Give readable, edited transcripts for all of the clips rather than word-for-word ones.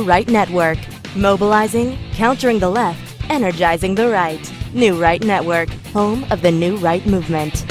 Right Network. Mobilizing, countering the left, energizing the right. New Right Network, home of the New Right movement.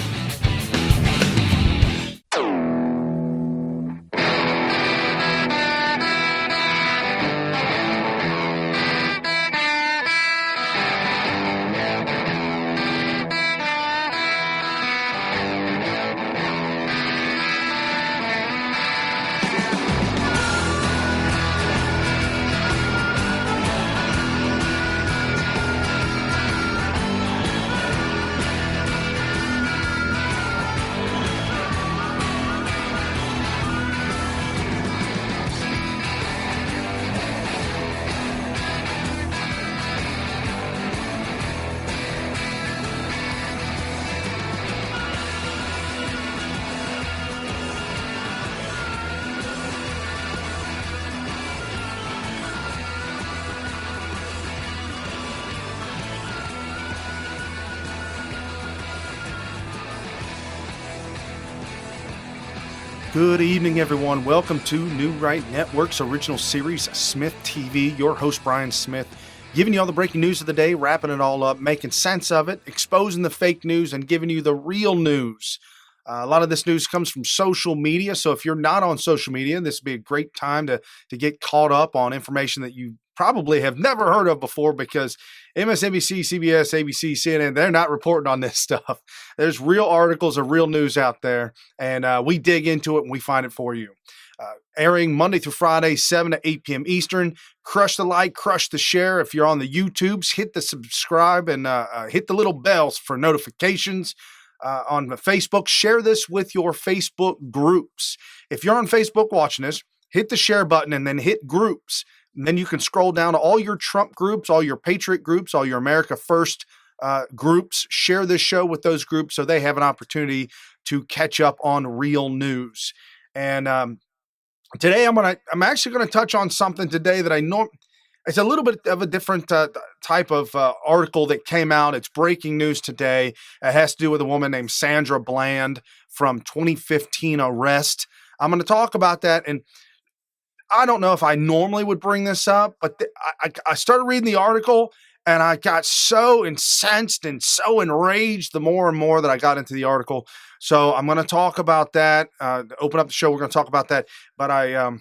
Good evening, everyone. Welcome to New Right Network's original series, SmythTV. Your host, Brian Smith, giving you all the breaking news of the day, wrapping it all up, making sense of it, exposing the fake news, and giving you the real news. A lot of this news comes from social media, so if you're not on social media, this would be a great time to get caught up on information that you probably have never heard of before, because MSNBC, CBS, ABC, CNN, they're not reporting on this stuff. There's real articles of real news out there, and we dig into it and we find it for you. Airing Monday through Friday, 7 to 8 p.m. Eastern. Crush the like, crush the share. If you're on the YouTubes, hit the subscribe and hit the little bells for notifications. On Facebook, share this with your Facebook groups. If you're on Facebook watching this, hit the share button and then hit groups. And then you can scroll down to all your Trump groups, all your Patriot groups, all your America First groups. Share this show with those groups so they have an opportunity to catch up on real news. And today I'm actually going to touch on something today that I know it's a little bit of a different type of article that came out. It's breaking news today. It has to do with a woman named Sandra Bland from 2015 arrest. I'm going to talk about that. And I don't know if I normally would bring this up, but I started reading the article and I got so incensed and so enraged the more and more that I got into the article. So I'm going to talk about that. Open up the show. We're going to talk about that. But I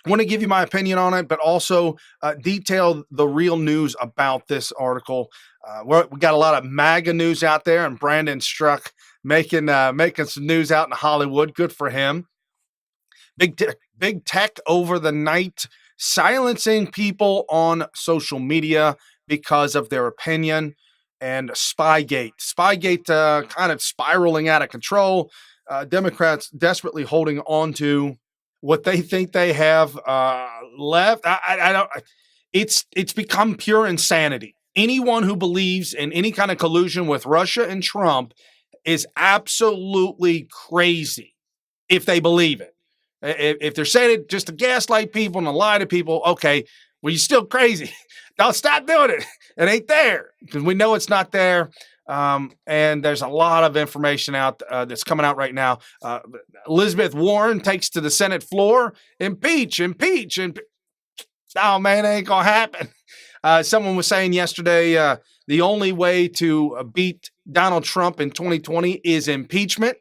want to give you my opinion on it, but also detail the real news about this article. We got a lot of MAGA news out there, and Brandon Struck making some news out in Hollywood. Good for him. Big tech over the night, silencing people on social media because of their opinion, and Spygate. Spygate kind of spiraling out of control. Democrats desperately holding on to what they think they have left. I don't. It's become pure insanity. Anyone who believes in any kind of collusion with Russia and Trump is absolutely crazy if they believe it. If they're saying it just to gaslight people and to lie to people, okay, well, you're still crazy. Don't stop doing it. It ain't there, because we know it's not there. And there's a lot of information out that's coming out right now. Elizabeth Warren takes to the Senate floor, impeach. Oh, man, it ain't going to happen. Someone was saying yesterday the only way to beat Donald Trump in 2020 is impeachment.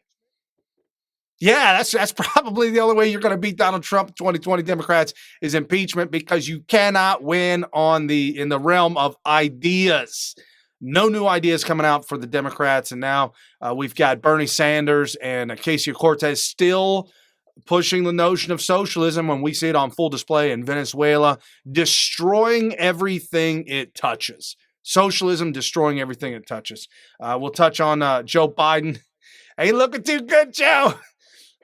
Yeah, that's probably the only way you're going to beat Donald Trump, 2020 Democrats, is impeachment, because you cannot win in the realm of ideas. No new ideas coming out for the Democrats, and now we've got Bernie Sanders and Ocasio-Cortez still pushing the notion of socialism when we see it on full display in Venezuela, destroying everything it touches. Socialism destroying everything it touches. We'll touch on Joe Biden. Ain't looking too good, Joe.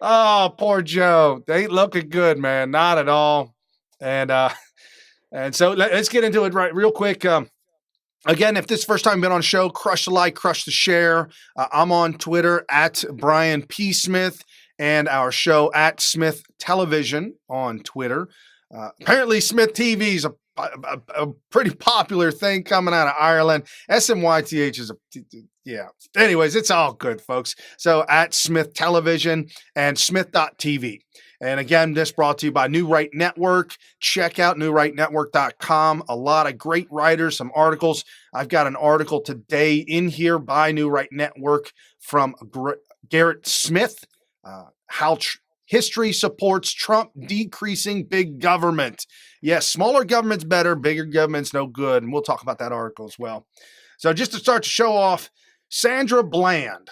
Oh, poor Joe. They ain't looking good, man. Not at all. And so let's get into it real quick. Again, if this is the first time you've been on the show, crush the like, crush the share. I'm on Twitter at Brian P. Smith, and our show at Smith Television on Twitter. Apparently, SmythTV is a pretty popular thing coming out of Ireland. SMYTH is yeah. Anyways, it's all good, folks. So at Smith Television and Smith.tv. And again, this brought to you by New Right Network. Check out newrightnetwork.com. A lot of great writers, some articles. I've got an article today in here by New Right Network from Garrett Smith, how history supports Trump decreasing big government. Yes, smaller government's better, bigger government's no good. And we'll talk about that article as well. So just to start to show off, Sandra Bland,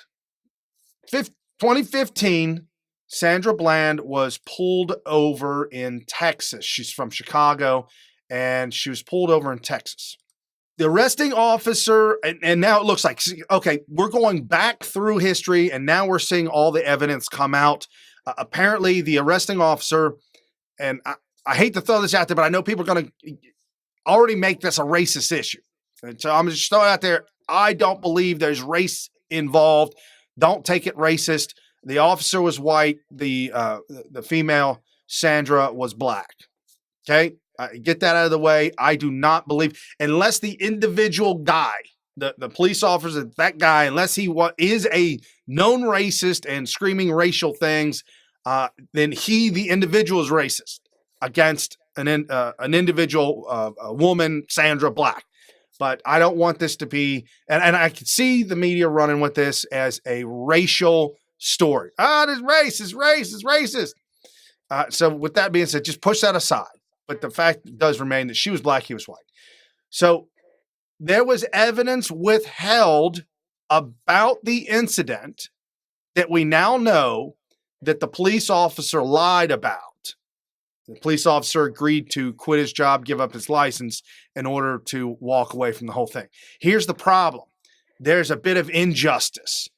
2015, Sandra Bland was pulled over in Texas. She's from Chicago, and she was pulled over in Texas. The arresting officer, and now it looks like, okay, we're going back through history, and now we're seeing all the evidence come out. Apparently, the arresting officer, and I hate to throw this out there, but I know people are going to already make this a racist issue. And so I'm just throwing it out there. I don't believe there's race involved. Don't take it racist. The officer was white. The female, Sandra, was black. Okay? Get that out of the way. I do not believe, unless the individual guy, the police officer, that guy, unless he is a known racist and screaming racial things, then the individual is racist against an individual, a woman, Sandra Black. But I don't want this to be, and I can see the media running with this as a racial story. This race is racist. So with that being said, just push that aside. But the fact does remain that she was black, he was white. So there was evidence withheld about the incident that we now know that the police officer lied about. The police officer agreed to quit his job, give up his license in order to walk away from the whole thing. Here's the problem. There's a bit of injustice.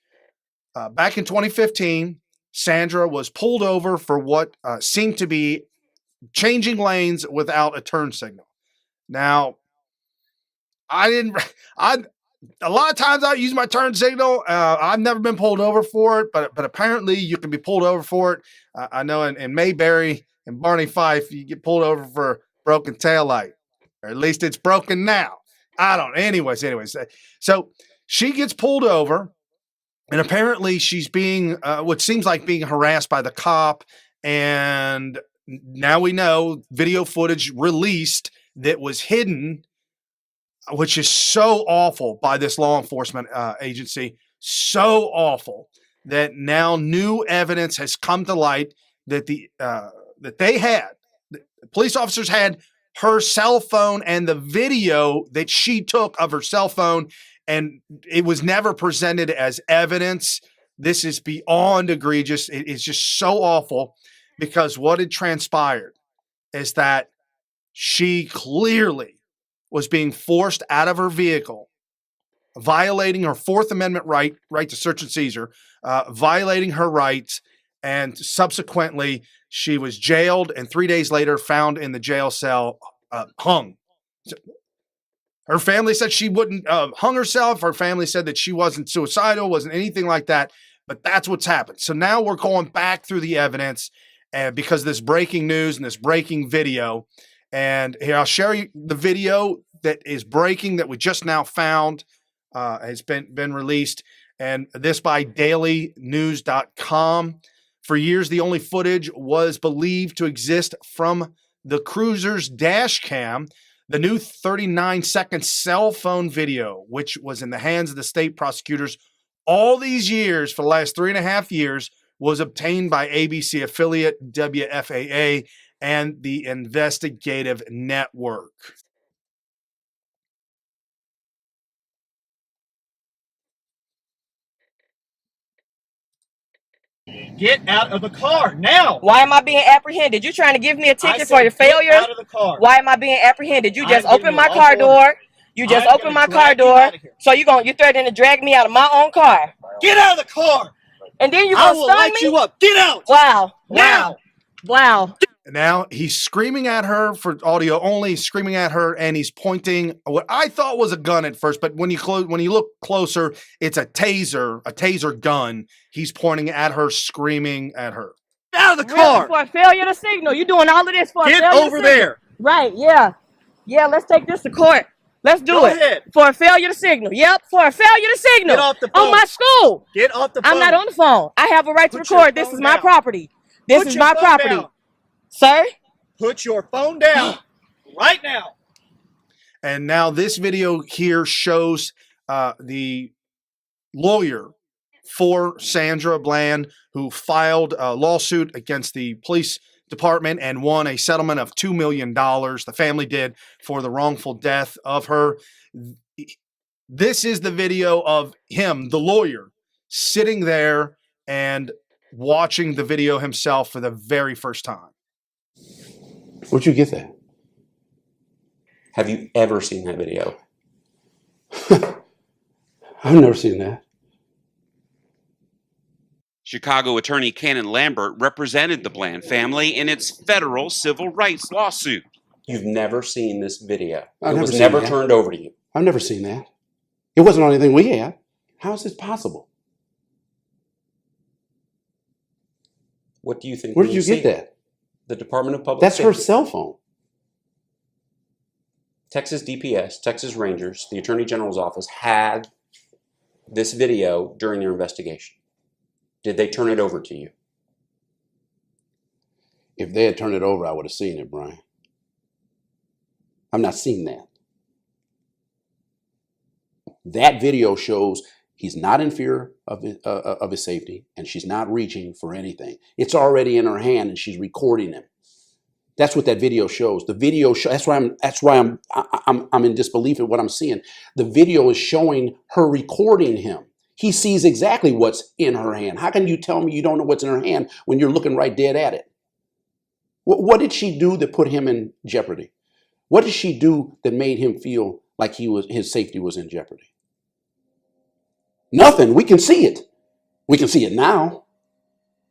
Back in 2015, Sandra was pulled over for what seemed to be changing lanes without a turn signal. Now, a lot of times I use my turn signal. I've never been pulled over for it, but apparently you can be pulled over for it. I know in Mayberry and Barney Fife, you get pulled over for broken taillight, or at least it's broken now. I don't know. Anyways. So she gets pulled over, and apparently she's being, what seems like being harassed by the cop. And now we know video footage released that was hidden, which is so awful by this law enforcement agency. So awful that now new evidence has come to light that the police officers had her cell phone and the video that she took of her cell phone, and it was never presented as evidence. This is beyond egregious. It is just so awful, because what had transpired is that she clearly was being forced out of her vehicle, violating her Fourth Amendment right to search and seizure, violating her rights, and subsequently she was jailed and 3 days later found in the jail cell, hung. Her family said she wouldn't hung herself. Her family said that she wasn't suicidal, wasn't anything like that, but that's what's happened. So now we're going back through the evidence because of this breaking news and this breaking video. And here, I'll share you the video that is breaking that we just now found, has been released. And this by dailynews.com. For years, the only footage was believed to exist from the cruiser's dash cam. The new 39-second cell phone video, which was in the hands of the state prosecutors all these years, for the last 3.5 years, was obtained by ABC affiliate WFAA and the investigative network. Get out of the car now. Why am I being apprehended? You trying to give me a ticket for your failure? Get out of the car. Why am I being apprehended? You just opened my car door. You just opened my car door. So you threatening to drag me out of my own car. Get out of the car. And then you gonna stun me? I will light you up. Get out. Wow. Now. Wow. Now he's screaming at her, for audio only, screaming at her, and he's pointing what I thought was a gun at first, but when you look closer, it's a taser gun. He's pointing at her, screaming at her. Get out of the car. For a failure to signal. You doing all of this for a failure to signal. Get over there. Right, yeah. Yeah, let's take this to court. Let's do Go it. ahead. For a failure to signal. Yep, for a failure to signal. Get off the phone. On my school. Get off the phone. I'm not on the phone. I have a right to record. This is my property. This Put is your my phone property. down. Sir? Put your phone down right now. And now this video here shows the lawyer for Sandra Bland, who filed a lawsuit against the police department and won a settlement of $2 million. The family did for the wrongful death of her. This is the video of him, the lawyer, sitting there and watching the video himself for the very first time. Where'd you get that? Have you ever seen that video? I've never seen that. Chicago attorney Cannon Lambert represented the Bland family in its federal civil rights lawsuit. You've never seen this video. I've It never was seen never that. turned over to you. I've never seen that. It wasn't on anything we had. How is this possible? What do you think? Where did you get that? The Department of Public That's Safety. her cell phone. Texas DPS, Texas Rangers, the Attorney General's office had this video during their investigation. Did they turn it over to you? If they had turned it over, I would have seen it, Brian. I've not seen that. That video shows he's not in fear of his safety, and she's not reaching for anything. It's already in her hand, and she's recording him. That's what that video shows. The video that's why I'm in disbelief at what I'm seeing. The video is showing her recording him. He sees exactly what's in her hand. How can you tell me you don't know what's in her hand when you're looking right dead at it? What did she do that put him in jeopardy? What did she do that made him feel like his safety was in jeopardy? Nothing. We can see it. We can see it now.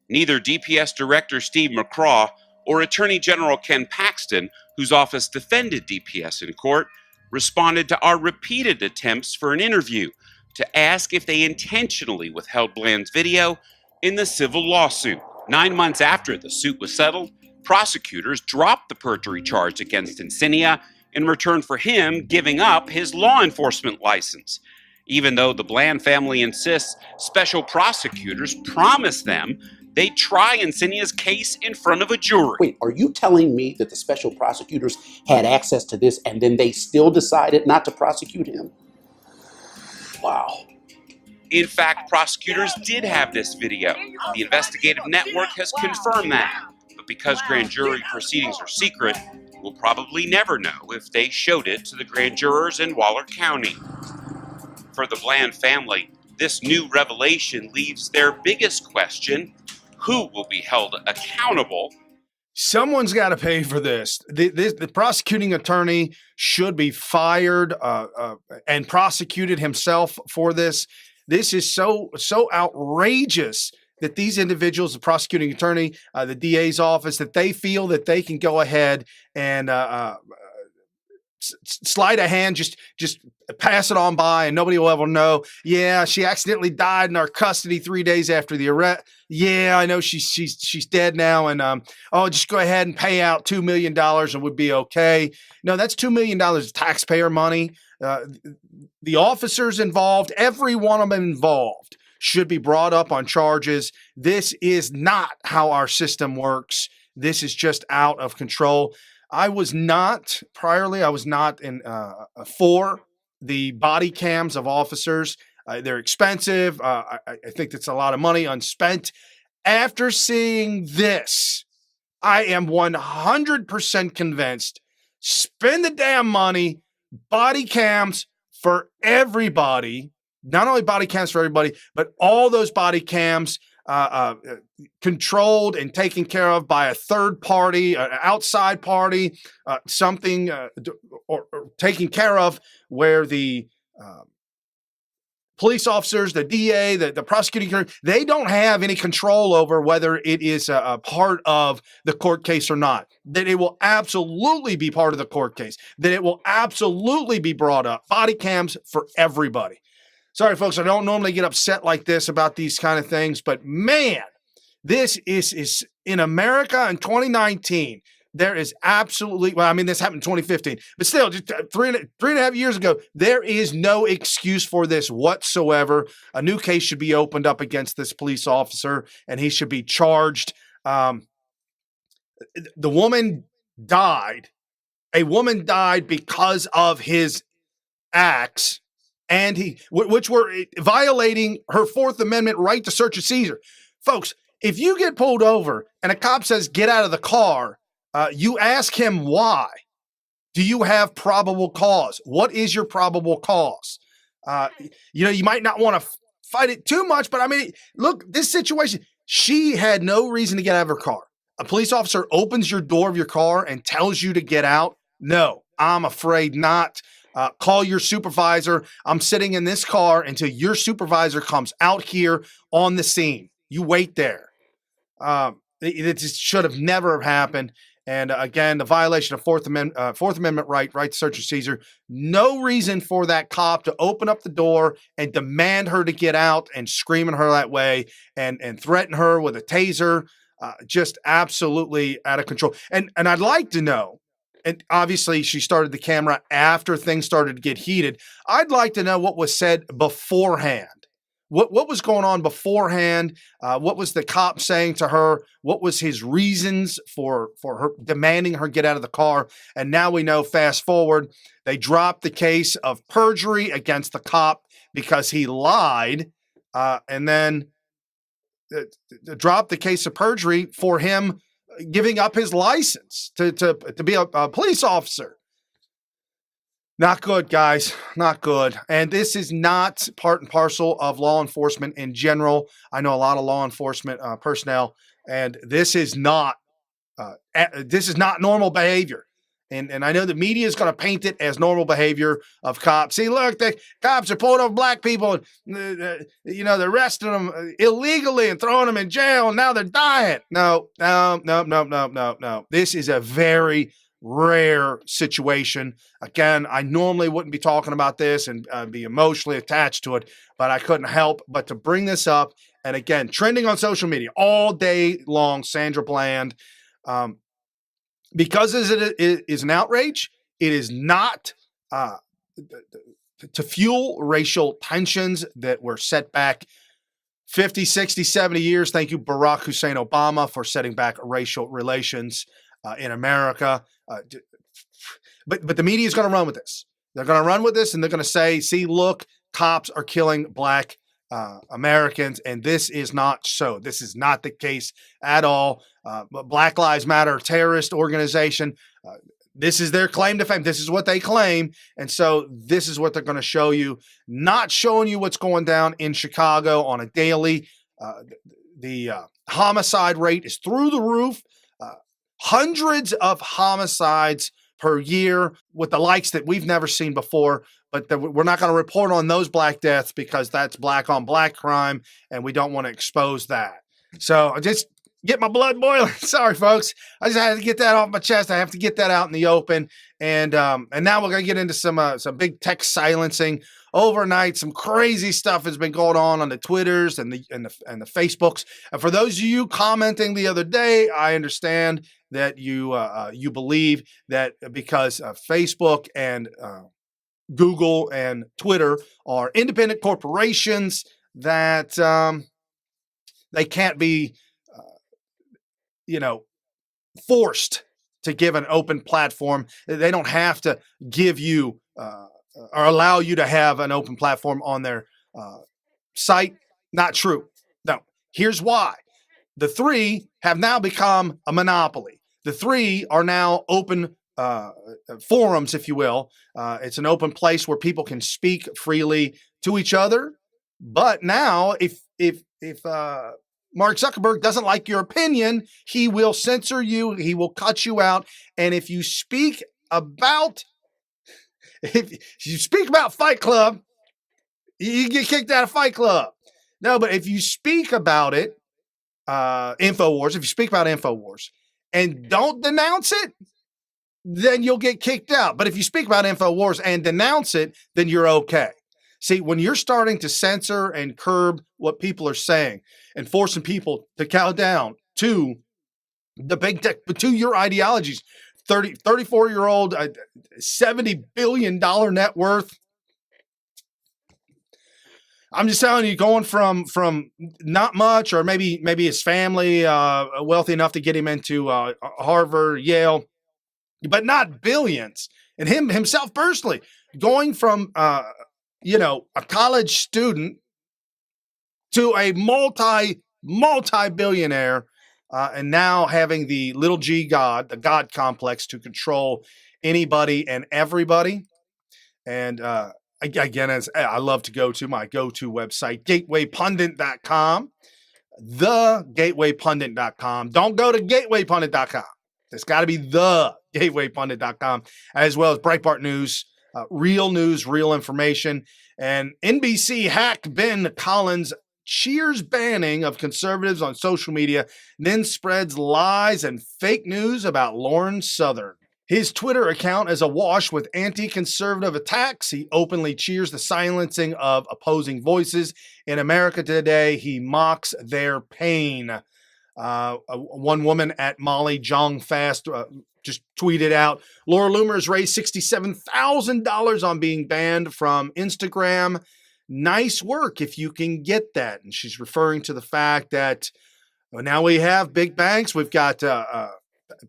Neither DPS Director Steve McCraw or Attorney General Ken Paxton, whose office defended DPS in court, responded to our repeated attempts for an interview to ask if they intentionally withheld Bland's video in the civil lawsuit. 9 months after the suit was settled, prosecutors dropped the perjury charge against Insignia in return for him giving up his law enforcement license. Even though the Bland family insists special prosecutors promised them they'd try Insignia's case in front of a jury. Wait, are you telling me that the special prosecutors had access to this and then they still decided not to prosecute him? Wow. In fact, prosecutors did have this video. The investigative network has confirmed that. But because grand jury proceedings are secret, we'll probably never know if they showed it to the grand jurors in Waller County. For the Bland family, this new revelation leaves their biggest question: who will be held accountable? Someone's got to pay for this. The prosecuting attorney should be fired and prosecuted himself for this. This is so outrageous that these individuals, the prosecuting attorney, the DA's office, that they feel that they can go ahead and sleight of hand, just pass it on by, and nobody will ever know. Yeah, she accidentally died in our custody 3 days after the arrest. Yeah, I know she's dead now, and just go ahead and pay out $2 million and would be okay. No, that's $2 million of taxpayer money. The officers involved, every one of them involved, should be brought up on charges. This is not how our system works. This is just out of control. I was not in for the body cams of officers. They're expensive. I think that's a lot of money unspent. After seeing this, I am 100% convinced. Spend the damn money. Body cams for everybody. Not only body cams for everybody, but all those body cams controlled and taken care of by a third party, an outside party, something or taken care of where the police officers, the DA, the prosecuting, they don't have any control over whether it is a part of the court case or not. That it will absolutely be part of the court case. That it will absolutely be brought up. Body cams for everybody. Sorry, folks, I don't normally get upset like this about these kind of things, but man, this is in America in 2019. There is absolutely, this happened in 2015, but still, just three and a half years ago, there is no excuse for this whatsoever. A new case should be opened up against this police officer, and he should be charged The woman died. A woman died because of his acts, and which were violating her Fourth Amendment right to search and seizure. Folks, if you get pulled over and a cop says, get out of the car, you ask him why. Do you have probable cause? What is your probable cause? You might not want to fight it too much, but I mean, look, this situation, she had no reason to get out of her car. A police officer opens your door of your car and tells you to get out. No, I'm afraid not. Call your supervisor. I'm sitting in this car until your supervisor comes out here on the scene. You wait there. It just should have never happened. And again, the violation of Fourth Amendment right to search and seizure. No reason for that cop to open up the door and demand her to get out and scream at her that way and threaten her with a taser. Just absolutely out of control. And I'd like to know, and obviously she started the camera after things started to get heated. I'd like to know what was said beforehand. What was going on beforehand? What was the cop saying to her? What was his reasons for her demanding her get out of the car? And now we know, fast forward, they dropped the case of perjury against the cop because he lied, and then dropped the case of perjury for him giving up his license to be a police officer. Not good, guys. Not good. And this is not part and parcel of law enforcement in general. I know a lot of law enforcement personnel, and this is not normal behavior. And I know the media is going to paint it as normal behavior of cops. See, look, the cops are pulling over black people, and they're arresting them illegally and throwing them in jail, and now they're dying. No. This is a very rare situation. Again, I normally wouldn't be talking about this and be emotionally attached to it, but I couldn't help but to bring this up. And again, trending on social media all day long, Sandra Bland. Because it is an outrage, it is not to fuel racial tensions that were set back 50, 60, 70 years. Thank you, Barack Hussein Obama, for setting back racial relations in America. But the media is going to run with this. They're going to run with this, and they're going to say, see, look, cops are killing black Americans, and this is not so. This is not the case at all. Black Lives Matter terrorist organization. This is their claim to fame. This is what they claim. And so this is what they're going to show you, not showing you what's going down in Chicago on a daily. The homicide rate is through the roof. Hundreds of homicides per year with the likes that we've never seen before. But we're not going to report on those black deaths because that's black on black crime, and we don't want to expose that. So I just get my blood boiling. Sorry, folks. I just had to get that off my chest. I have to get that out in the open. And now we're going to get into some big tech silencing. Overnight, some crazy stuff has been going on the Twitters and the Facebooks. And for those of you commenting the other day, I understand that you believe that because Facebook and Google and Twitter are independent corporations that they can't be, forced to give an open platform. They don't have to give you or allow you to have an open platform on their site. Not true. No. Here's why. The three have now become a monopoly. The three are now open forums, if you will. It's an open place where people can speak freely to each other. But now, if Mark Zuckerberg doesn't like your opinion, he will censor you. He will cut you out. And if you speak about Fight Club, you get kicked out of Fight Club. No, but if you speak about it, InfoWars, if you speak about InfoWars and don't denounce it, then you'll get kicked out. But if you speak about InfoWars and denounce it, then you're okay. See, when you're starting to censor and curb what people are saying and forcing people to cow down to the big tech, to your ideologies, 34-year-old, $70 billion net worth. I'm just telling you, going from not much, or maybe his family wealthy enough to get him into Harvard, Yale, but not billions, and himself personally going from a college student to a multi-billionaire, and now having the little G God, the God complex, to control anybody and everybody. And again, as I love to go to my go-to website, gatewaypundit.com, thegatewaypundit.com. Don't go to gatewaypundit.com. It's got to be thegatewaypundit.com, as well as Breitbart News, real news, real information. And NBC hack Ben Collins cheers banning of conservatives on social media, then spreads lies and fake news about Lauren Southern. His Twitter account is awash with anti-conservative attacks. He openly cheers the silencing of opposing voices in America today. He mocks their pain. One woman at Molly Jong Fast just tweeted out, Laura Loomer has raised $67,000 on being banned from Instagram. Nice work if you can get that. And she's referring to the fact that now we have big banks. We've got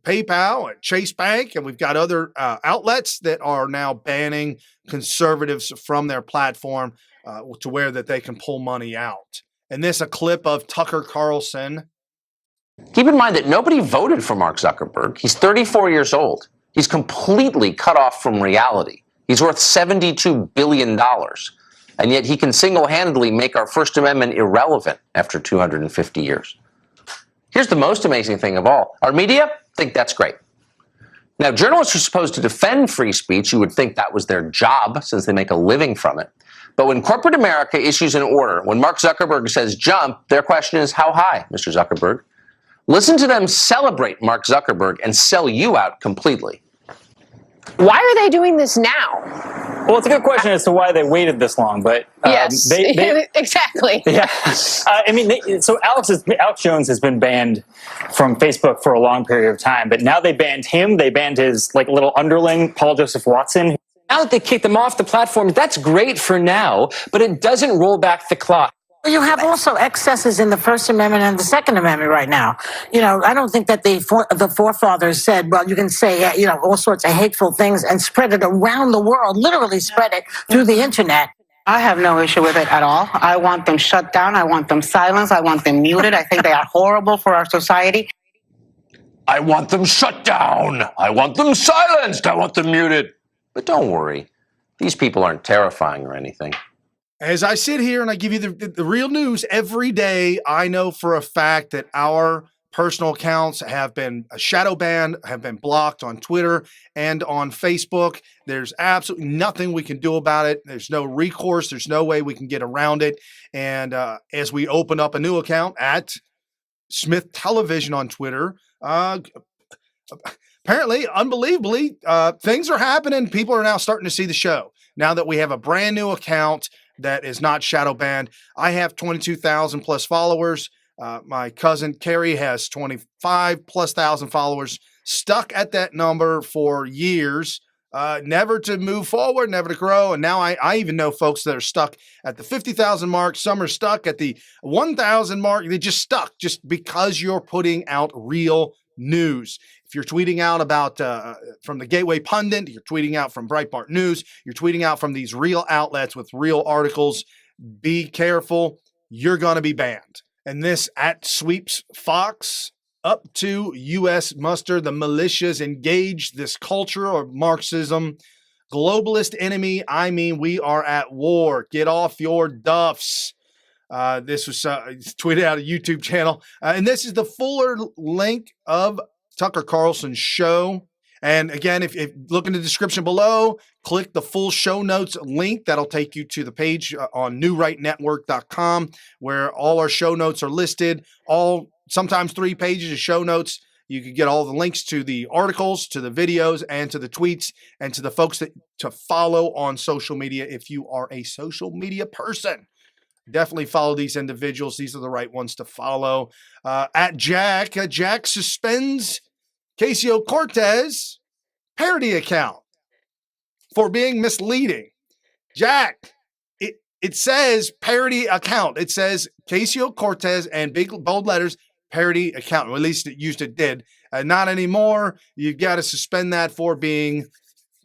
PayPal and Chase Bank, and we've got other outlets that are now banning conservatives from their platform to where that they can pull money out. And this, a clip of Tucker Carlson. Keep in mind that nobody voted for Mark Zuckerberg. He's 34 years old. He's completely cut off from reality. He's worth $72 billion. And yet he can single-handedly make our First Amendment irrelevant after 250 years. Here's the most amazing thing of all. Our media think that's great. Now, journalists are supposed to defend free speech. You would think that was their job, since they make a living from it. But when corporate America issues an order, when Mark Zuckerberg says jump, their question is, how high, Mr. Zuckerberg? Listen to them celebrate Mark Zuckerberg and sell you out completely. Why are they doing this now? Well, it's a good question as to why they waited this long, but yes, exactly. Yeah, so Alex Jones has been banned from Facebook for a long period of time, but now they banned him. They banned his little underling, Paul Joseph Watson. Now that they kicked them off the platform, that's great for now, but it doesn't roll back the clock. You have also excesses in the First Amendment and the Second Amendment right now. I don't think that the forefathers said, well, you can say, all sorts of hateful things and spread it around the world, literally spread it through the internet. I have no issue with it at all. I want them shut down. I want them silenced. I want them muted. I think they are horrible for our society. I want them shut down. I want them silenced. I want them muted. But don't worry. These people aren't terrifying or anything. As I sit here and I give you the real news every day, I know for a fact that our personal accounts have been shadow banned, have been blocked on Twitter and on Facebook. There's absolutely nothing we can do about it. There's no recourse. There's no way we can get around it. And as we open up a new account at Smith Television on Twitter, apparently, unbelievably, things are happening. People are now starting to see the show. Now that we have a brand new account that is not shadow banned. I have 22,000 plus followers. My cousin Carrie has 25 plus thousand followers, stuck at that number for years, never to move forward, never to grow. And now I even know folks that are stuck at the 50,000 mark. Some are stuck at the 1,000 mark. They just stuck just because you're putting out real news. If you're tweeting out about from the Gateway Pundit, you're tweeting out from Breitbart News, you're tweeting out from these real outlets with real articles, be careful. You're going to be banned. And this at Sweeps Fox, up to U.S. muster, the militias engage this culture of Marxism. Globalist enemy, I mean, we are at war. Get off your duffs. This was tweeted out a YouTube channel. And this is the fuller link of Tucker Carlson's show. And again, if look in the description below, click the full show notes link. That'll take you to the page on newrightnetwork.com where all our show notes are listed. Sometimes 3 pages of show notes. You can get all the links to the articles, to the videos, and to the tweets, and to the folks to follow on social media if you are a social media person. Definitely follow these individuals. These are the right ones to follow. At Jack suspends Ocasio-Cortez parody account for being misleading. Jack, it says parody account. It says Ocasio-Cortez and big bold letters, parody account. Or at least it used to did. Not anymore. You've got to suspend that for being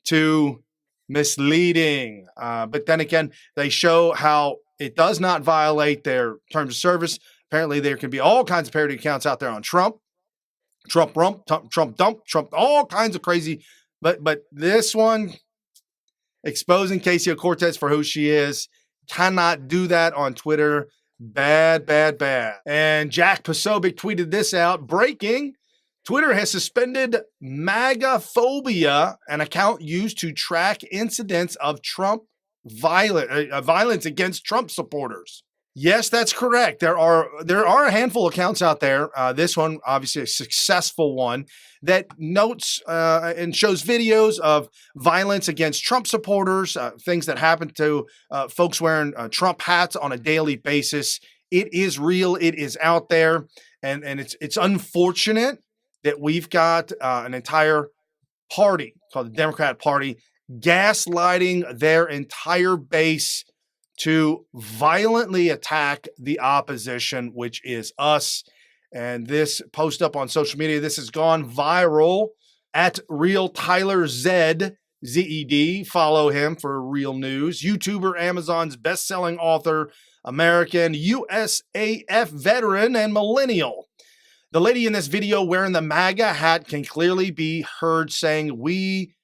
too misleading. But then again, they show how it does not violate their terms of service. Apparently, there can be all kinds of parody accounts out there on Trump rump, Trump dump, Trump, all kinds of crazy. But this one, exposing Ocasio-Cortez for who she is, cannot do that on Twitter. Bad, bad, bad. And Jack Posobiec tweeted this out. Breaking. Twitter has suspended MAGAphobia, an account used to track incidents of Trump violence against Trump supporters. Yes, that's correct. There are a handful of accounts out there. This one, obviously a successful one, that notes and shows videos of violence against Trump supporters, things that happen to folks wearing Trump hats on a daily basis. It is real. It is out there, and it's unfortunate that we've got an entire party called the Democrat Party gaslighting their entire base to violently attack the opposition, which is us. And this post up on social media, this has gone viral at Real Tyler Zed, Z-E-D. Follow him for real news. YouTuber, Amazon's best-selling author, American, USAF veteran, and millennial. The lady in this video wearing the MAGA hat can clearly be heard saying, "We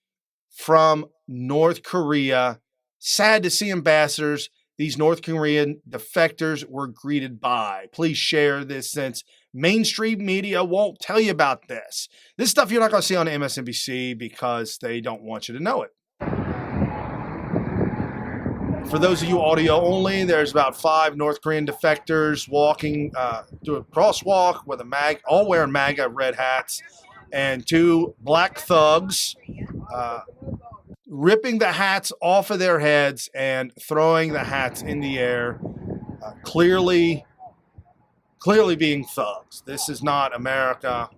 from North Korea, sad to see ambassadors these North Korean defectors were greeted by." Please share this since mainstream media won't tell you about this. This stuff you're not going to see on MSNBC because they don't want you to know it. For those of you audio only, there's about 5 North Korean defectors walking through a crosswalk with all wearing MAGA red hats, and 2 black thugs ripping the hats off of their heads and throwing the hats in the air, clearly being thugs. This is not America.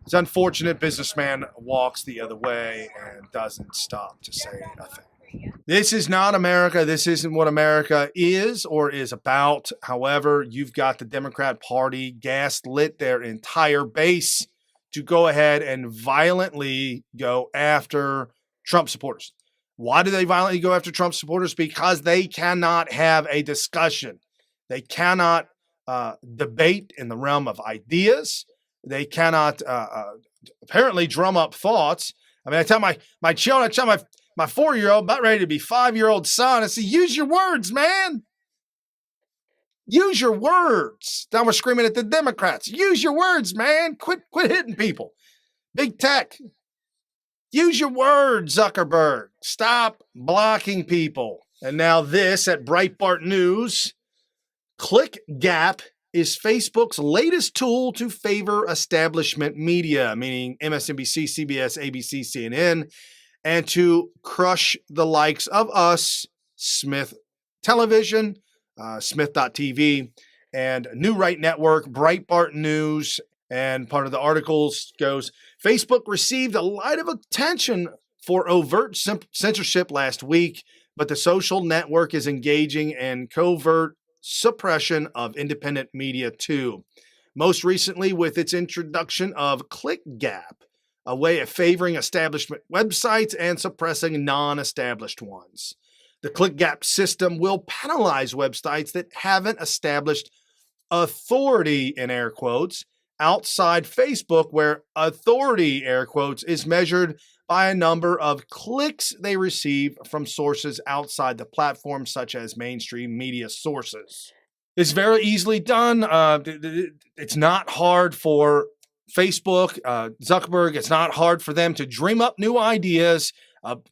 It's unfortunate. Businessman walks the other way and doesn't stop to say nothing. This is not America. This isn't what America is or is about. However, you've got the Democrat Party gaslit their entire base to go ahead and violently go after Trump supporters. Why do they violently go after Trump supporters? Because they cannot have a discussion. They cannot debate in the realm of ideas. They cannot apparently drum up thoughts. I mean, I tell my children, I tell my 4-year-old, about ready to be 5-year-old son, I say, use your words, man. Use your words. Now we're screaming at the Democrats. Use your words, man. Quit hitting people. Big tech. Use your words, Zuckerberg. Stop blocking people. And now this at Breitbart News. ClickGap is Facebook's latest tool to favor establishment media, meaning MSNBC, CBS, ABC, CNN, and to crush the likes of us, Smith Television, SmythTV, and New Right Network, Breitbart News. And part of the articles goes, Facebook received a lot of attention for overt censorship last week, but the social network is engaging in covert suppression of independent media too. Most recently with its introduction of ClickGap, a way of favoring establishment websites and suppressing non-established ones. The ClickGap system will penalize websites that haven't established authority, in air quotes, outside Facebook, where authority, air quotes, is measured by a number of clicks they receive from sources outside the platform, such as mainstream media sources. It's very easily done. It's not hard for Facebook, Zuckerberg. It's not hard for them to dream up new ideas,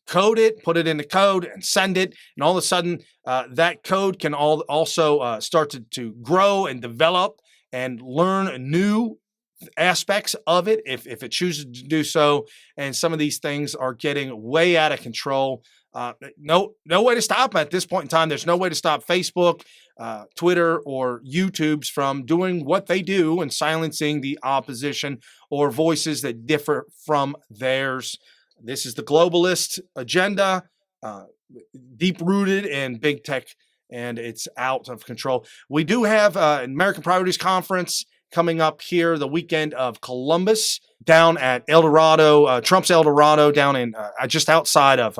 code it, put it into code, and send it. And all of a sudden, that code can also start to grow and develop and learn new aspects of it if it chooses to do so. And some of these things are getting way out of control. No way to stop them at this point in time. There's no way to stop Facebook, Twitter, or YouTube's from doing what they do and silencing the opposition or voices that differ from theirs. This is the globalist agenda. deep-rooted in big tech, and it's out of control. We do have an American Priorities Conference coming up here the weekend of Columbus down at El Dorado, Trump's El Dorado, down in just outside of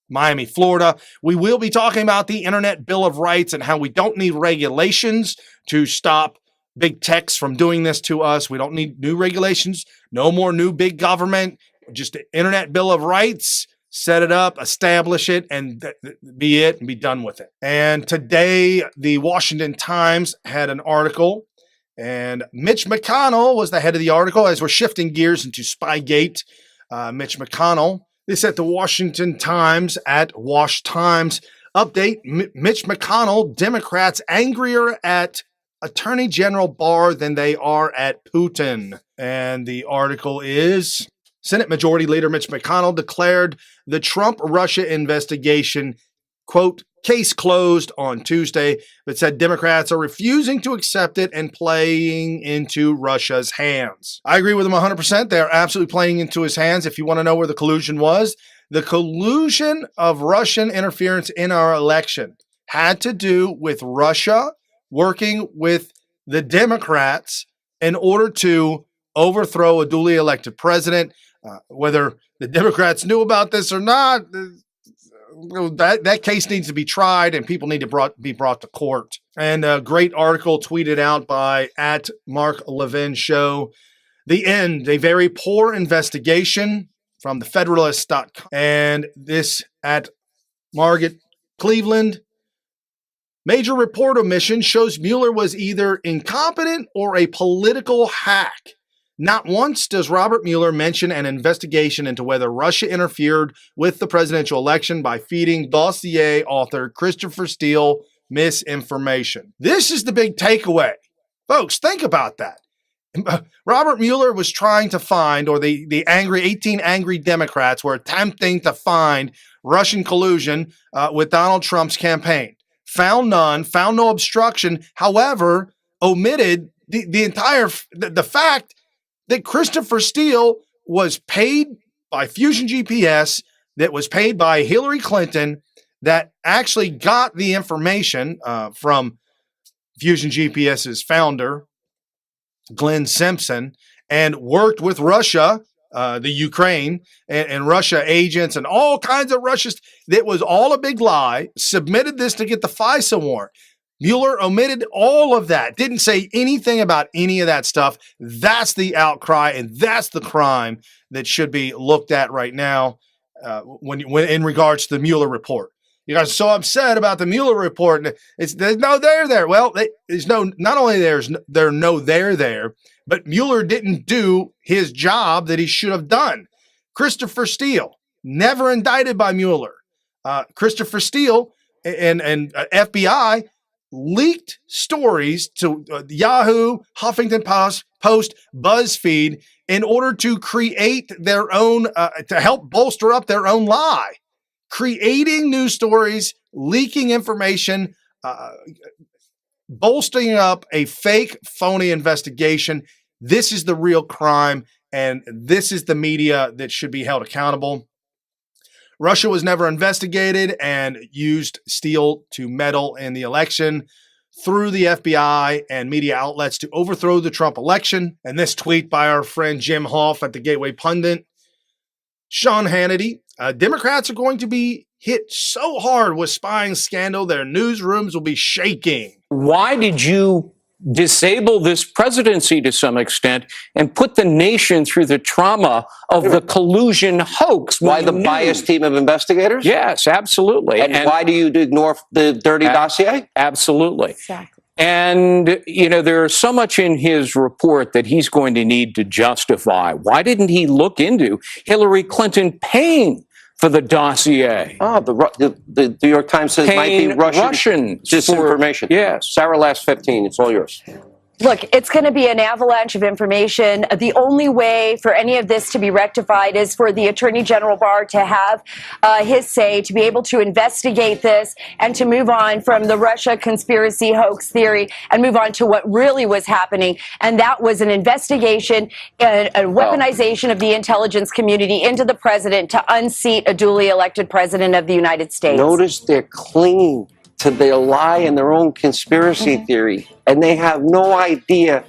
Miami, Florida. We will be talking about the Internet Bill of Rights and how we don't need regulations to stop big techs from doing this to us. We don't need new regulations, no more new big government, just the Internet Bill of Rights. Set it up, establish it, and be it, and be done with it. And today, the Washington Times had an article, and Mitch McConnell was the head of the article. As we're shifting gears into Spygate, Mitch McConnell, this at the Washington Times at Wash Times. Update, Mitch McConnell, Democrats angrier at Attorney General Barr than they are at Putin. And the article is, Senate Majority Leader Mitch McConnell declared the Trump-Russia investigation, quote, case closed on Tuesday, but said Democrats are refusing to accept it and playing into Russia's hands. I agree with him 100%. They are absolutely playing into his hands. If you want to know where the collusion was, the collusion of Russian interference in our election had to do with Russia working with the Democrats in order to overthrow a duly elected president. Whether the Democrats knew about this or not, that case needs to be tried and people need to be brought to court. And a great article tweeted out by at Mark Levin Show. The End, a very poor investigation from thefederalist.com. And this at Margaret Cleveland. Major report omission shows Mueller was either incompetent or a political hack. Not once does Robert Mueller mention an investigation into whether Russia interfered with the presidential election by feeding dossier author Christopher Steele misinformation. This is the big takeaway. Folks, think about that. Robert Mueller was trying to find, or the 18 angry Democrats were attempting to find Russian collusion with Donald Trump's campaign. Found none, found no obstruction, however, omitted the fact that Christopher Steele was paid by Fusion GPS, that was paid by Hillary Clinton, that actually got the information from Fusion GPS's founder, Glenn Simpson, and worked with Russia, the Ukraine, and Russia agents and all kinds of Russians. That was all a big lie, submitted this to get the FISA warrant. Mueller omitted all of that, didn't say anything about any of that stuff. That's the outcry, and that's the crime that should be looked at right now when in regards to the Mueller report. You guys are so upset about the Mueller report. There's no there there. Well, there's no, not only there's no there, but Mueller didn't do his job that he should have done. Christopher Steele, never indicted by Mueller. Christopher Steele and FBI leaked stories to Yahoo, Huffington Post, BuzzFeed in order to create their own, to help bolster up their own lie. Creating news stories, leaking information, bolstering up a fake, phony investigation. This is the real crime, and this is the media that should be held accountable. Russia was never investigated and used Steele to meddle in the election through the FBI and media outlets to overthrow the Trump election. And this tweet by our friend Jim Hoff at the Gateway Pundit, Sean Hannity, Democrats are going to be hit so hard with spying scandal, their newsrooms will be shaking. Why did you disable this presidency to some extent and put the nation through the trauma of the collusion hoax? Why the biased team of investigators? Yes, absolutely. And why do you ignore the dirty dossier? Absolutely. Exactly. And, there's so much in his report that he's going to need to justify. Why didn't he look into Hillary Clinton paying for the dossier? Oh, the New York Times says it might be Russian disinformation. Yes. Sarah, last 15. It's all yours. Look, it's going to be an avalanche of information. The only way for any of this to be rectified is for the Attorney General Barr to have his say, to be able to investigate this and to move on from the Russia conspiracy hoax theory and move on to what really was happening. And that was an investigation, a weaponization of the intelligence community into the president to unseat a duly elected president of the United States. Notice they're clinging to their lie and their own conspiracy theory, and they have no idea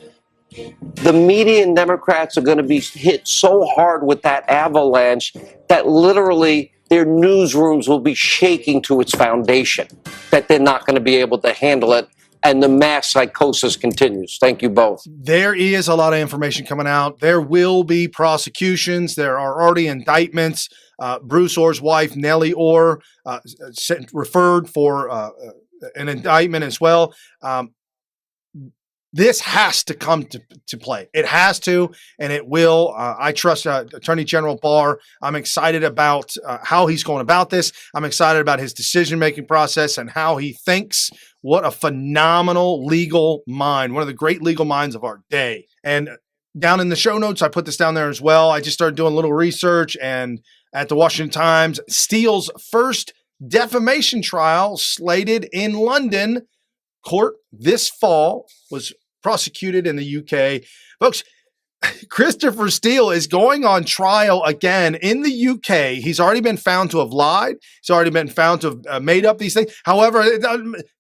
the media and Democrats are going to be hit so hard with that avalanche that literally their newsrooms will be shaking to its foundation, that they're not going to be able to handle it, and the mass psychosis continues. Thank you both. There is a lot of information coming out. There will be prosecutions. There are already indictments. Bruce Orr's wife, Nellie Orr, referred for an indictment as well. This has to come to play. It has to, and it will. I trust Attorney General Barr. I'm excited about how he's going about this. I'm excited about his decision-making process and how he thinks. What a phenomenal legal mind, one of the great legal minds of our day. And down in the show notes, I put this down there as well. I just started doing a little research, and at the Washington Times, Steele's first defamation trial slated in London court this fall was prosecuted in the UK. Folks, Christopher Steele is going on trial again in the UK. He's already been found to have lied. He's already been found to have made up these things. However, it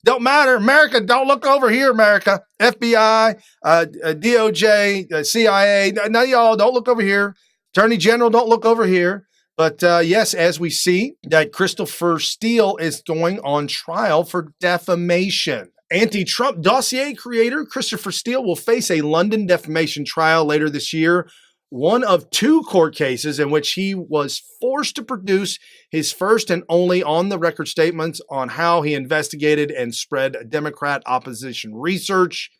don't matter. America, don't look over here, America. FBI, DOJ, CIA, none of y'all, don't look over here. Attorney General, don't look over here. But yes, as we see that Christopher Steele is going on trial for defamation. Anti-Trump dossier creator Christopher Steele will face a London defamation trial later this year, one of two court cases in which he was forced to produce his first and only on-the-record statements on how he investigated and spread Democrat opposition research.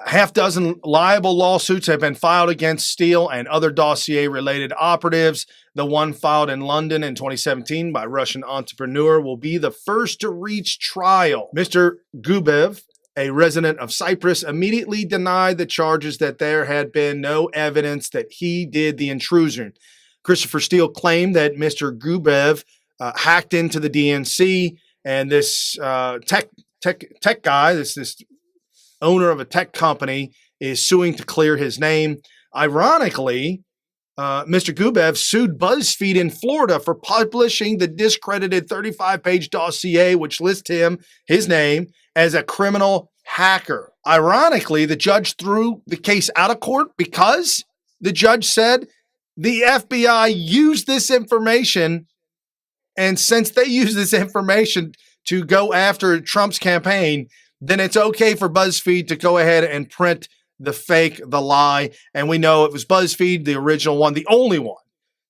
A half-dozen liable lawsuits have been filed against Steele and other dossier-related operatives. The one filed in London in 2017 by Russian entrepreneur will be the first to reach trial. Mr. Gubev, a resident of Cyprus, immediately denied the charges that there had been no evidence that he did the intrusion. Christopher Steele claimed that Mr. Gubev hacked into the DNC, and this tech guy, this owner of a tech company, is suing to clear his name. Ironically, Mr. Gubev sued BuzzFeed in Florida for publishing the discredited 35-page dossier, which lists his name, as a criminal hacker. Ironically, the judge threw the case out of court because the judge said the FBI used this information, and since they used this information to go after Trump's campaign, then it's okay for BuzzFeed to go ahead and print the fake, the lie. And we know it was BuzzFeed, the original one, the only one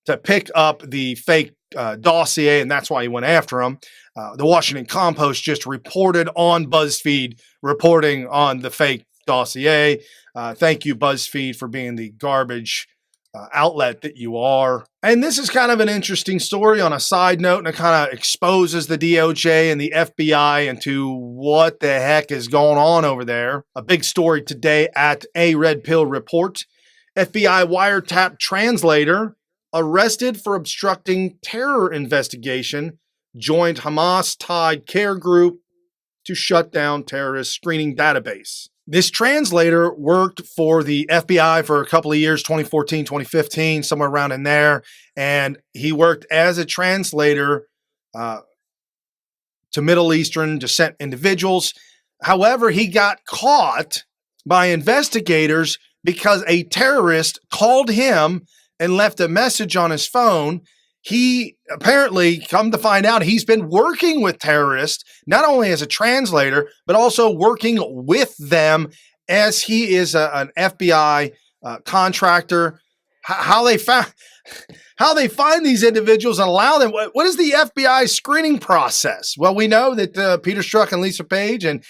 to pick up the fake dossier, and that's why he went after him. The Washington Compost just reported on BuzzFeed reporting on the fake dossier. Thank you, BuzzFeed, for being the garbage outlet that you are. And this is kind of an interesting story on a side note, and it kind of exposes the DOJ and the FBI into what the heck is going on over there. A big story today at a Red Pill Report. FBI wiretap translator arrested for obstructing terror investigation, joined Hamas-tied care group to shut down terrorist screening database. This translator worked for the FBI for a couple of years, 2014, 2015, somewhere around in there. And he worked as a translator to Middle Eastern descent individuals. However, he got caught by investigators because a terrorist called him and left a message on his phone. He apparently, come to find out, he's been working with terrorists, not only as a translator, but also working with them as he is an FBI contractor. How they find these individuals and allow them. What is the FBI screening process? Well, we know that Peter Strzok and Lisa Page and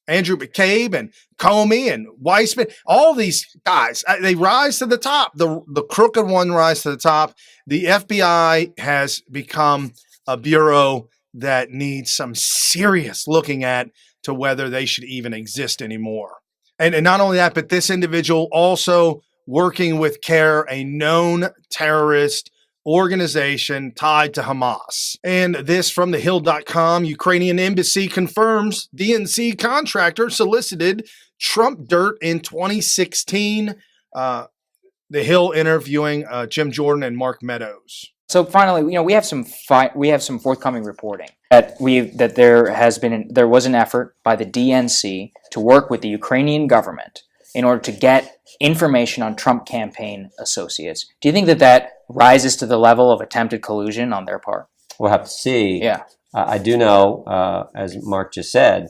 Andrew McCabe and Comey and Weissman, all these guys, they rise to the top. The crooked one rise to the top. The FBI has become a bureau that needs some serious looking at to whether they should even exist anymore. And not only that, but this individual also working with CARE, a known terrorist organization tied to Hamas. And this from thehill.com, Ukrainian embassy confirms DNC contractor solicited Trump dirt in 2016. The Hill interviewing Jim Jordan and Mark Meadows. So finally, we have some forthcoming reporting that there was an effort by the DNC to work with the Ukrainian government in order to get information on Trump campaign associates. Do you think that rises to the level of attempted collusion on their part? We'll have to see. Yeah. I do know, as Mark just said,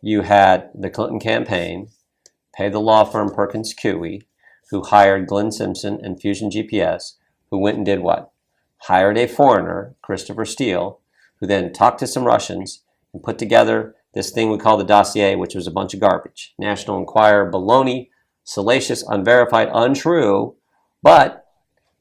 you had the Clinton campaign pay the law firm Perkins Coie, who hired Glenn Simpson and Fusion GPS, who went and did what? Hired a foreigner, Christopher Steele, who then talked to some Russians and put together this thing we call the dossier, which was a bunch of garbage. National Enquirer, baloney, salacious, unverified, untrue, but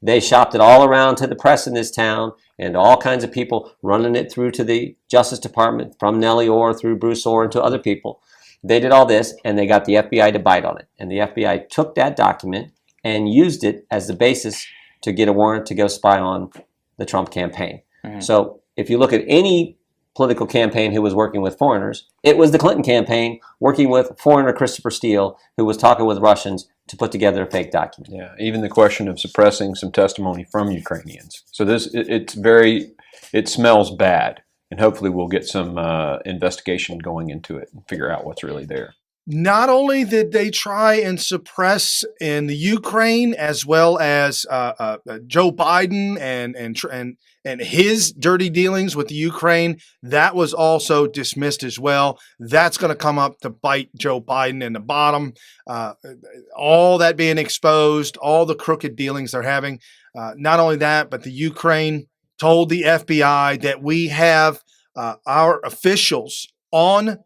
they shopped it all around to the press in this town and all kinds of people running it through to the Justice Department, from Nellie Orr through Bruce Orr and to other people. They did all this and they got the FBI to bite on it. And the FBI took that document and used it as the basis to get a warrant to go spy on the Trump campaign. Mm-hmm. So if you look at any political campaign who was working with foreigners, it was the Clinton campaign working with foreigner Christopher Steele, who was talking with Russians to put together a fake document. Yeah, even the question of suppressing some testimony from Ukrainians. So it smells bad, and hopefully we'll get some investigation going into it and figure out what's really there. Not only did they try and suppress in the Ukraine, as well as Joe Biden and his dirty dealings with the Ukraine, that was also dismissed as well. That's going to come up to bite Joe Biden in the bottom. All that being exposed, all the crooked dealings they're having. Not only that, but the Ukraine told the FBI that we have our officials on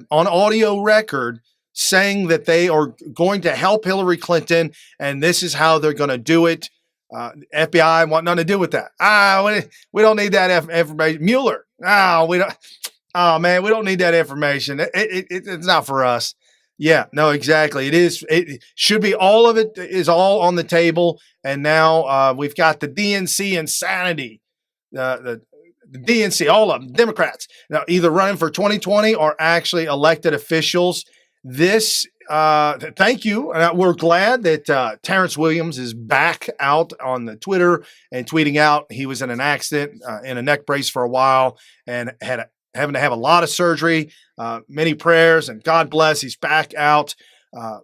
audio record, saying that they are going to help Hillary Clinton, and this is how they're going to do it. FBI want nothing to do with that. We don't need that information. Mueller, we don't. Oh man, we don't need that information. It's not for us. Yeah, no, exactly. It is. It should be. All of it is all on the table, and now we've got the DNC insanity. The DNC, all of them, Democrats, now either running for 2020 or actually elected officials. This, thank you. We're glad that Terrence Williams is back out on the Twitter and tweeting out he was in an accident in a neck brace for a while and having to have a lot of surgery, many prayers, and God bless. He's back out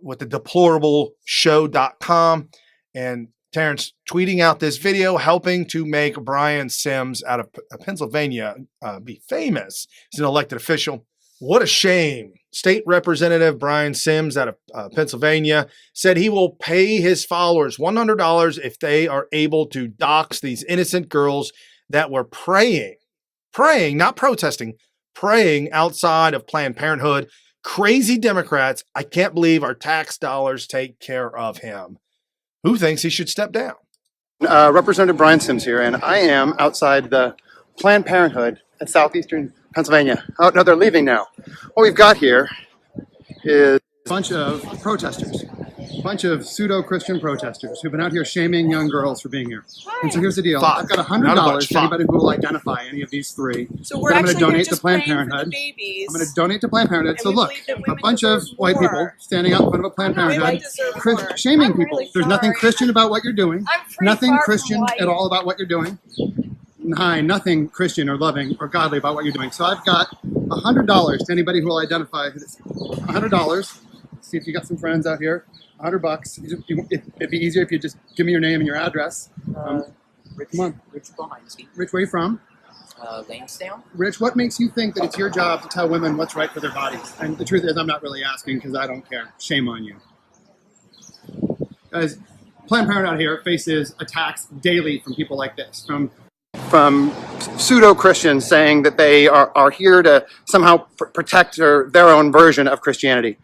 with the deplorableshow.com. And Terrence tweeting out this video, helping to make Brian Sims out of Pennsylvania be famous as an elected official. What a shame. State Representative Brian Sims out of Pennsylvania said he will pay his followers $100 if they are able to dox these innocent girls that were praying, not protesting, praying outside of Planned Parenthood. Crazy Democrats. I can't believe our tax dollars take care of him. Who thinks he should step down? Representative Brian Sims here, and I am outside the Planned Parenthood at southeastern Pennsylvania. Oh, no, they're leaving now. What we've got here is a bunch of protesters, a bunch of pseudo-Christian protesters who've been out here shaming young girls for being here. And so here's the deal. I've got $100 to anybody who will identify any of these three. So we're I'm going to donate to just Planned praying for Parenthood. the babies. I'm going to donate to Planned Parenthood. So look, a bunch of white people standing out in front of a Planned Parenthood, shaming people. There's nothing Christian about what you're doing. Nothing Christian at all about what you're doing. Nothing Christian or loving or godly about what you're doing. So I've got $100 to anybody who will identify this. $100. See if you got some friends out here. $100. It'd be easier if you just give me your name and your address. Rich, come on. Rich Blonsky. Rich, where are you from? Lansdowne. Rich, what makes you think that it's your job to tell women what's right for their bodies? And the truth is, I'm not really asking because I don't care. Shame on you. Guys, Planned Parenthood out here faces attacks daily from people like this, from pseudo-Christians saying that they are here to somehow protect their own version of Christianity.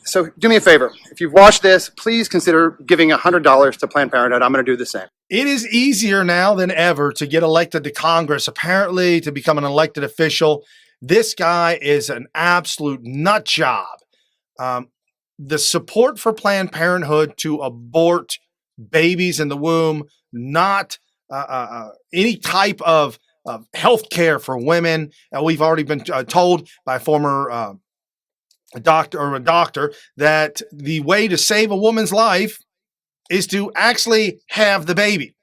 So do me a favor. If you've watched this, please consider giving $100 to Planned Parenthood. I'm going to do the same. It is easier now than ever to get elected to Congress, apparently, to become an elected official. This guy is an absolute nut job. the support for Planned Parenthood to abort babies in the womb, not any type of health care for women. We've already been told by a former doctor that the way to save a woman's life is to actually have the baby.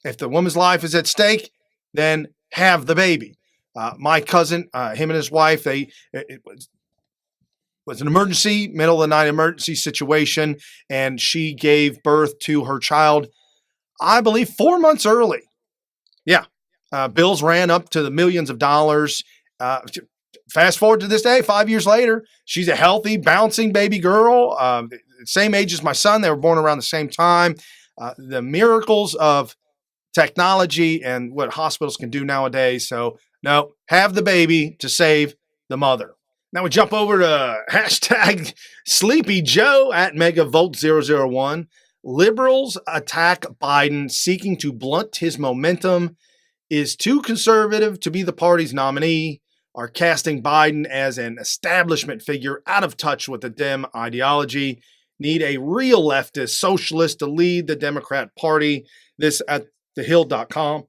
If the woman's life is at stake, then have the baby. My cousin, him and his wife, it was an emergency, middle of the night emergency situation, and she gave birth to her child, I believe, 4 months early. Yeah. Bills ran up to the millions of dollars. Fast forward to this day, 5 years later, she's a healthy, bouncing baby girl, same age as my son. They were born around the same time. The miracles of technology and what hospitals can do nowadays. So, no, have the baby to save the mother. Now we jump over to hashtag Sleepy Joe at Megavolt001. Liberals attack Biden, seeking to blunt his momentum. Is too conservative to be the party's nominee. Are casting Biden as an establishment figure out of touch with the Dem ideology. Need a real leftist socialist to lead the Democrat Party. This at thehill.com.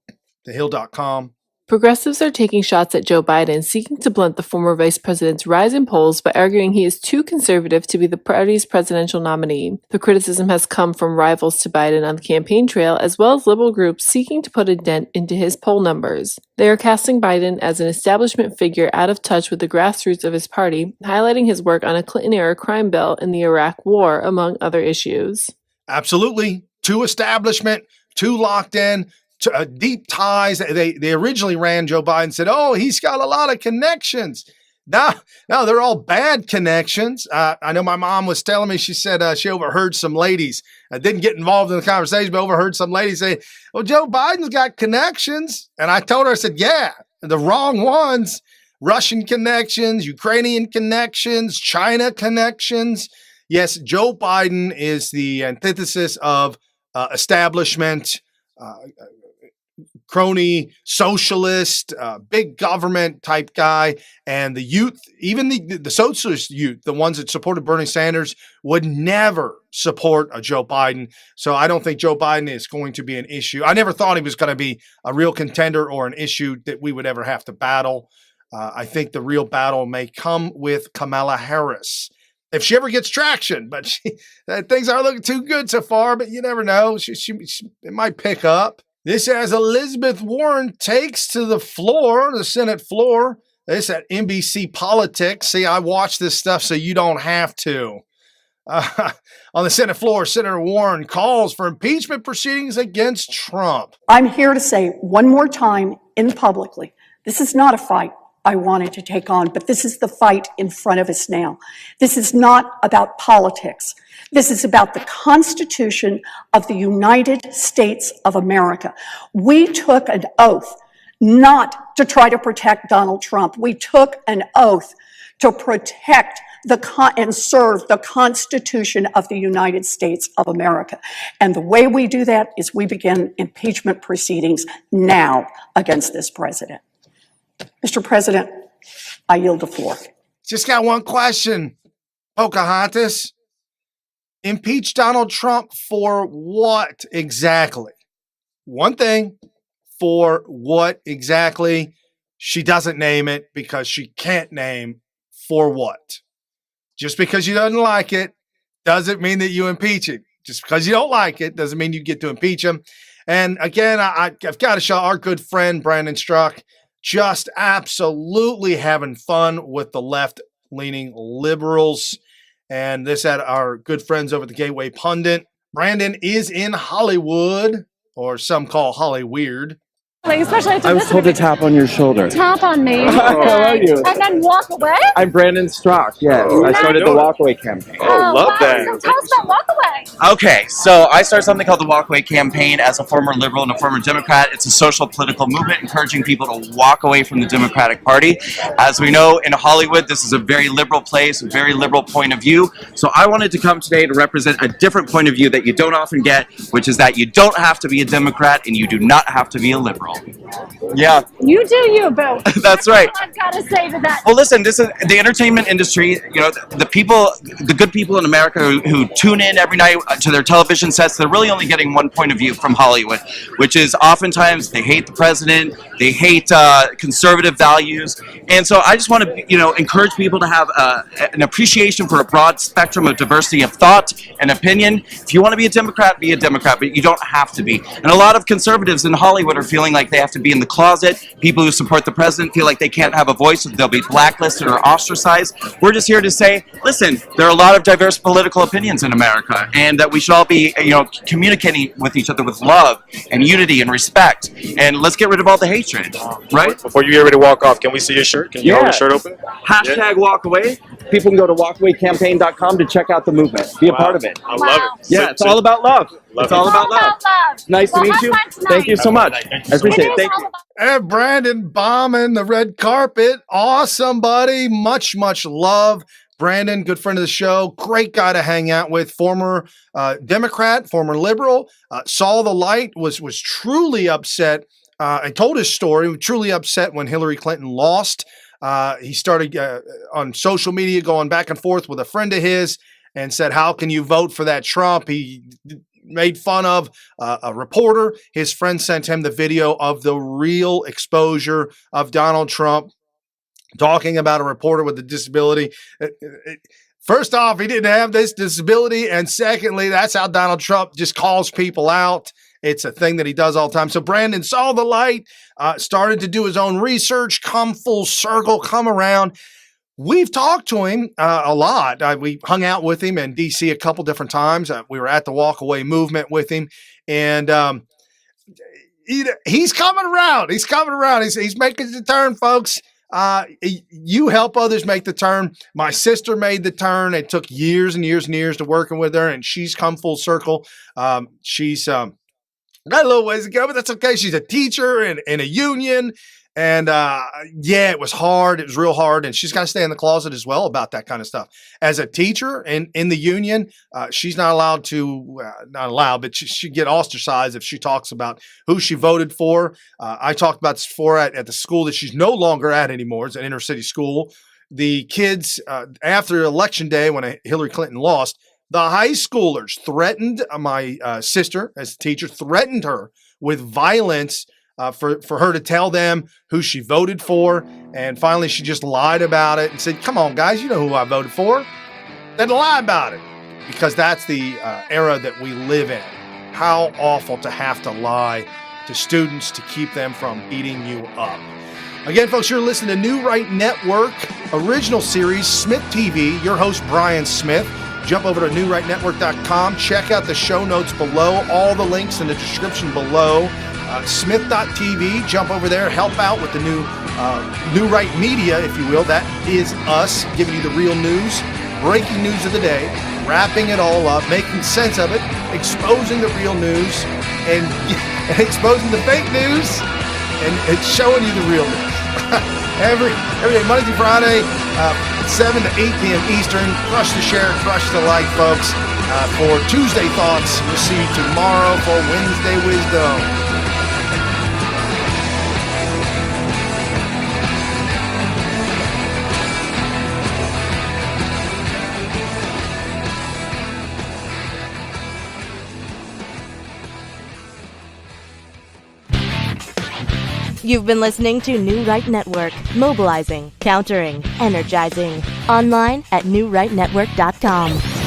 Thehill.com. Progressives are taking shots at Joe Biden, seeking to blunt the former vice president's rise in polls by arguing he is too conservative to be the party's presidential nominee. The criticism has come from rivals to Biden on the campaign trail, as well as liberal groups seeking to put a dent into his poll numbers. They are casting Biden as an establishment figure out of touch with the grassroots of his party, highlighting his work on a Clinton-era crime bill and the Iraq War, among other issues. Absolutely. Too establishment, too locked in. Deep ties. They originally ran Joe Biden and said, oh, he's got a lot of connections. No, they're all bad connections. I know my mom was telling me, she said she overheard some ladies. I didn't get involved in the conversation, but overheard some ladies say, well, Joe Biden's got connections. And I told her, I said, yeah, the wrong ones. Russian connections, Ukrainian connections, China connections. Yes, Joe Biden is the antithesis of establishment, crony, socialist, big government type guy. And the youth, even the socialist youth, the ones that supported Bernie Sanders, would never support a Joe Biden. So I don't think Joe Biden is going to be an issue. I never thought he was going to be a real contender or an issue that we would ever have to battle. I think the real battle may come with Kamala Harris, if she ever gets traction. But things aren't looking too good so far, but you never know. It might pick up. This as Elizabeth Warren takes to the floor, the Senate floor. This at NBC Politics. See, I watch this stuff so you don't have to. On the Senate floor, Senator Warren calls for impeachment proceedings against Trump. I'm here to say one more time publicly, this is not a fight I wanted to take on, but this is the fight in front of us now. This is not about politics. This is about the Constitution of the United States of America. We took an oath not to try to protect Donald Trump. We took an oath to protect and serve the Constitution of the United States of America. And the way we do that is we begin impeachment proceedings now against this president. Mr. President, I yield the floor. Just got one question, Pocahontas. Impeach Donald Trump for what exactly? One thing, for what exactly? She doesn't name it because she can't name for what. Just because you don't like it doesn't mean that you impeach him. Just because you don't like it doesn't mean you get to impeach him. And again, I've got to show our good friend Brandon Struck just absolutely having fun with the left-leaning liberals. And this at our good friends over at the Gateway Pundit. Brandon is in Hollywood, or some call Hollyweird. Like, especially after I was told to tap on your shoulder. Tap on me. How are you? And then walk away? I'm Brandon Strock, yes. I started the Walkaway campaign. Oh, love that. So tell us about Walkaway. Okay, so I started something called the Walkaway campaign as a former liberal and a former Democrat. It's a social political movement encouraging people to walk away from the Democratic Party. As we know, in Hollywood, this is a very liberal place, a very liberal point of view. So I wanted to come today to represent a different point of view that you don't often get, which is that you don't have to be a Democrat and you do not have to be a liberal. Yeah. You do you, Bill. That's right. I've got to say to that. Well, listen, this is the entertainment industry. You know, the people, the good people in America who tune in every night to their television sets, they're really only getting one point of view from Hollywood, which is oftentimes they hate the president, they hate conservative values. And so I just want to, encourage people to have an appreciation for a broad spectrum of diversity of thought and opinion. If you want to be a Democrat, but you don't have to be. And a lot of conservatives in Hollywood are feeling like they have to be in the closet. People who support the president feel like they can't have a voice, they'll be blacklisted or ostracized. We're just here to say, listen, there are a lot of diverse political opinions in America, and that we should all be, communicating with each other with love and unity and respect. And let's get rid of all the hatred, right? Before you get ready to walk off, can we see your shirt? Can you hold your shirt open? Hashtag walk away. People can go to walkawaycampaign.com to check out the movement. Be a part of it. I love it. Yeah, it's all about love. It's all about love. Nice to meet you. Thank you so much. I appreciate it. Thank you. And Brandon bombing the red carpet. Awesome, buddy. Much, much love. Brandon, good friend of the show. Great guy to hang out with. Former Democrat, former liberal. Saw the light, was truly upset and told his story. Truly upset when Hillary Clinton lost. He started on social media going back and forth with a friend of his and said, how can you vote for that Trump? He made fun of a reporter. His friend sent him the video of the real exposure of Donald Trump talking about a reporter with a disability. First off, he didn't have this disability. And secondly, that's how Donald Trump just calls people out. It's a thing that he does all the time. So Brandon saw the light, started to do his own research, come full circle, come around. We've talked to him a lot. We hung out with him in D.C. a couple different times. We were at the Walk Away movement with him. And he's coming around. He's coming around. He's making the turn, folks. You help others make the turn. My sister made the turn. It took years and years and years to working with her, and she's come full circle. She's got a little ways to go, but that's okay. She's a teacher in a union. And it was hard. It was real hard. And she's got to stay in the closet as well about that kind of stuff. As a teacher in the union, she's not allowed to, but she'd get ostracized if she talks about who she voted for. I talked about this before at the school that she's no longer at anymore. It's an inner city school. The kids, after Election Day, when Hillary Clinton lost, the high schoolers threatened my sister as a teacher, threatened her with violence for her to tell them who she voted for. And finally, she just lied about it and said, come on, guys, you know who I voted for. Then lie about it, because that's the era that we live in. How awful to have to lie to students to keep them from beating you up. Again, folks, you're listening to New Right Network, original series, SmythTV. Your host, Brian Smith. Jump over to newrightnetwork.com. Check out the show notes below. All the links in the description below. Smith.tv. Jump over there. Help out with the New Right Media, if you will. That is us giving you the real news, breaking news of the day, wrapping it all up, making sense of it, exposing the real news, and exposing the fake news, and showing you the real news. Every day, Monday through Friday, 7 to 8 p.m. Eastern. Crush the share, crush the like, folks. For Tuesday Thoughts, we'll see you tomorrow for Wednesday Wisdom. You've been listening to New Right Network, mobilizing, countering, energizing. Online at newrightnetwork.com.